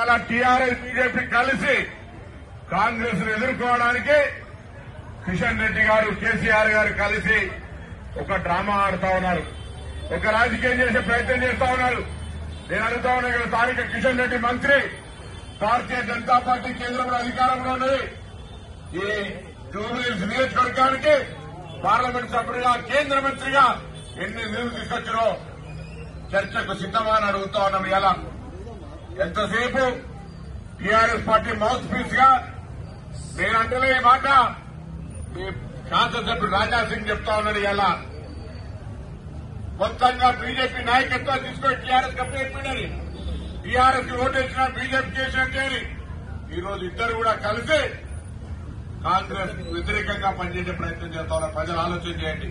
ఇలా TRS BJP కలిసి కాంగ్రెస్ ను ఎదుర్కోవడానికి కిషన్ రెడ్డి గారు కేసీఆర్ గారు కలిసి ఒక డ్రామా ఆడుతా ఉన్నారు, ఒక రాజకీయం చేసే ప్రయత్నం చేస్తా ఉన్నారు. నేను అడుగుతా ఉన్నా ఇక్కడ స్థానిక కిషన్ రెడ్డి మంత్రి, భారతీయ జనతా పార్టీ కేంద్రంలో అధికారంలో ఉన్నది. ఈ జూబ్లీహిల్స్ నియోజకవర్గానికి పార్లమెంట్ సభ్యుడిగా కేంద్ర మంత్రిగా ఎన్ని నిధులు తీసుకొచ్చినో చర్చకు సిద్దమని అడుగుతా ఉన్నాం. ఇలా ఎంతసేపు టీఆర్ఎస్ పార్టీ మౌత్ పీస్ గా నేనంటలే ఈ మాట ఈ శాసనసభ్యుడు రాజాసింగ్ చెప్తా ఉన్నాడు. ఇలా మొత్తంగా బీజేపీ నాయకత్వం తీసుకొని టీఆర్ఎస్ కంప్లీట్మెంట్ టీఆర్ఎస్ కి ఓటేసిన బీజేపీ చేసినట్టే ఈ రోజు ఇద్దరు కూడా కలిసి కాంగ్రెస్ వ్యతిరేకంగా పనిచేసే ప్రయత్నం చేస్తా ఉన్నారు. ప్రజలు ఆలోచన చేయండి.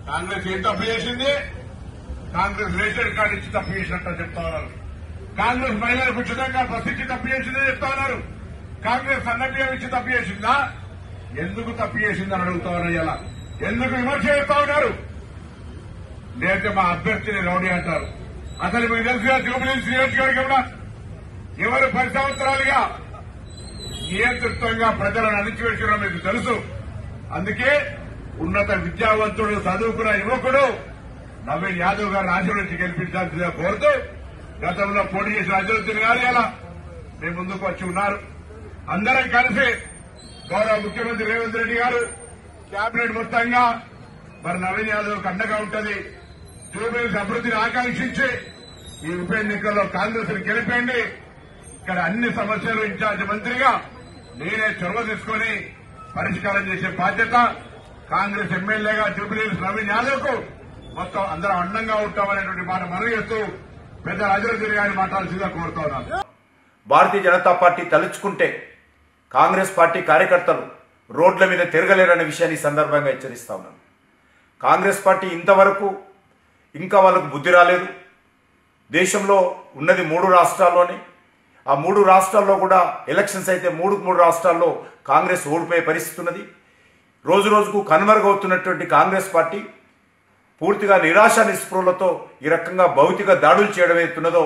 కాంగ్రెస్ ఏం తప్పు చేసింది? కాంగ్రెస్ రేషన్ కార్డు ఇచ్చి తప్పు చేసినట్టు చెప్తా ఉన్నారు. కాంగ్రెస్ మహిళలకు ఉచితంగా బస్సు ఇచ్చి తప్పు చేసిందని చెప్తా ఉన్నారు. కాంగ్రెస్ సన్నబియ్యం ఇచ్చి తప్పు చేసిందా? ఎందుకు తప్పు చేసిందని అడుగుతా ఉన్నారు. ఇలా ఎందుకు విమర్శ చేస్తా ఉన్నారు? లేకపోతే మా అభ్యర్థిని రౌడీ అంటారు. అసలు మీకు తెలిసిన జూబ్లీహిల్స్ నియోజకవర్గంలో ఎవరు 10 సంవత్సరాలుగా నియంతృత్వంగా ప్రజలను అణిచివేసినా మీకు తెలుసు. అందుకే ఉన్నత విద్యావంతుడు చదువుకున్న యువకుడు నవీన్ యాదవ్ గారిని ఆశీర్వదించి గెలిపించాల్సిందిగా కోరుతూ గతంలో పోటీ చేసిన అజరుద్దీన్ గారు ఇలా మేము ముందుకు వచ్చి ఉన్నారు. అందరం కలిసి గౌరవ ముఖ్యమంత్రి రేవంత్ రెడ్డి గారు కేబినెట్ మొత్తంగా మరి నవీన్ యాదవ్ అండగా ఉంటుంది. జూబ్లీహిల్స్ అభివృద్ధిని ఆకాంక్షించి ఈ ఉప ఎన్నికల్లో కాంగ్రెస్ ని గెలిపండి. ఇక్కడ అన్ని సమస్యలు ఇన్ఛార్జ్ మంత్రిగా నేనే చొరవ తీసుకుని పరిష్కారం చేసే బాధ్యత కాంగ్రెస్ ఎమ్మెల్యేగా జూబ్లీహిల్స్ నవీన్ యాదవ్ కు మొత్తం అందరం అండంగా ఉంటామనేటువంటి మాట మనవి చేస్తూ పెద్ద అజరుద్దీన్ గారిని మాట్లాడాల్సిందిగా కోరుతా ఉన్నాను. భారతీయ జనతా పార్టీ తలుచుకుంటే కాంగ్రెస్ పార్టీ కార్యకర్తలు రోడ్ల మీద తిరగలేరనే విషయాన్ని ఈ సందర్భంగా హెచ్చరిస్తా ఉన్నాను. కాంగ్రెస్ పార్టీ ఇంతవరకు ఇంకా వాళ్ళకు బుద్ధి రాలేదు. దేశంలో ఉన్నది 3 రాష్ట్రాల్లోనే. ఆ 3 రాష్ట్రాల్లో కూడా ఎలక్షన్స్ అయితే 3 రాష్ట్రాల్లో కాంగ్రెస్ ఓడిపోయే పరిస్థితి ఉన్నది. రోజు రోజుకు కనుమరుగవుతున్నటువంటి కాంగ్రెస్ పార్టీ పూర్తిగా నిరాశ నిస్పృహలతో ఈ రకంగా భౌతిక దాడులు చేయడం ఏతున్నదో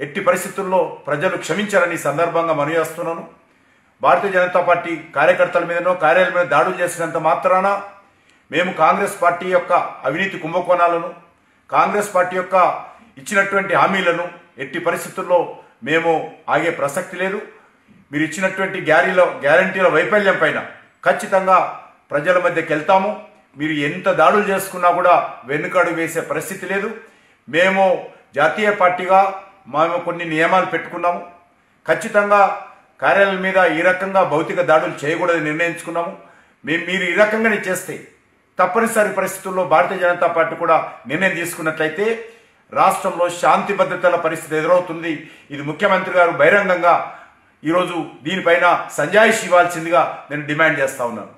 ఎట్టి పరిస్థితుల్లో ప్రజలు క్షమించారని సందర్భంగా మనవి చేస్తున్నాను. భారతీయ జనతా పార్టీ కార్యకర్తల మీదనో కార్యాలయం మీద దాడులు చేసినంత మాత్రాన మేము కాంగ్రెస్ పార్టీ యొక్క అవినీతి కుంభకోణాలను, కాంగ్రెస్ పార్టీ యొక్క ఇచ్చినటువంటి హామీలను ఎట్టి పరిస్థితుల్లో మేము ఆగే ప్రసక్తి లేదు. మీరు ఇచ్చినటువంటి గ్యారంటీల వైఫల్యం పైన ఖచ్చితంగా ప్రజల మధ్యకి వెళ్తాము. మీరు ఎంత దాడులు చేసుకున్నా కూడా వెనుకడుగు వేసే పరిస్థితి లేదు. మేము జాతీయ పార్టీగా మేము కొన్ని నియమాలు పెట్టుకున్నాము. ఖచ్చితంగా కార్యాలయం మీద ఈ రకంగా భౌతిక దాడులు చేయకూడదని నిర్ణయించుకున్నాము. మీరు ఈ రకంగానే చేస్తే తప్పనిసరి పరిస్థితుల్లో భారతీయ జనతా పార్టీ కూడా నిర్ణయం తీసుకున్నట్లయితే రాష్ట్రంలో శాంతి భద్రతల పరిస్థితి ఎదురవుతుంది. ఇది ముఖ్యమంత్రి గారు బహిరంగంగా ఈరోజు దీనిపైన సంజాయిషి ఇవ్వాల్సిందిగా నేను డిమాండ్ చేస్తా ఉన్నాను.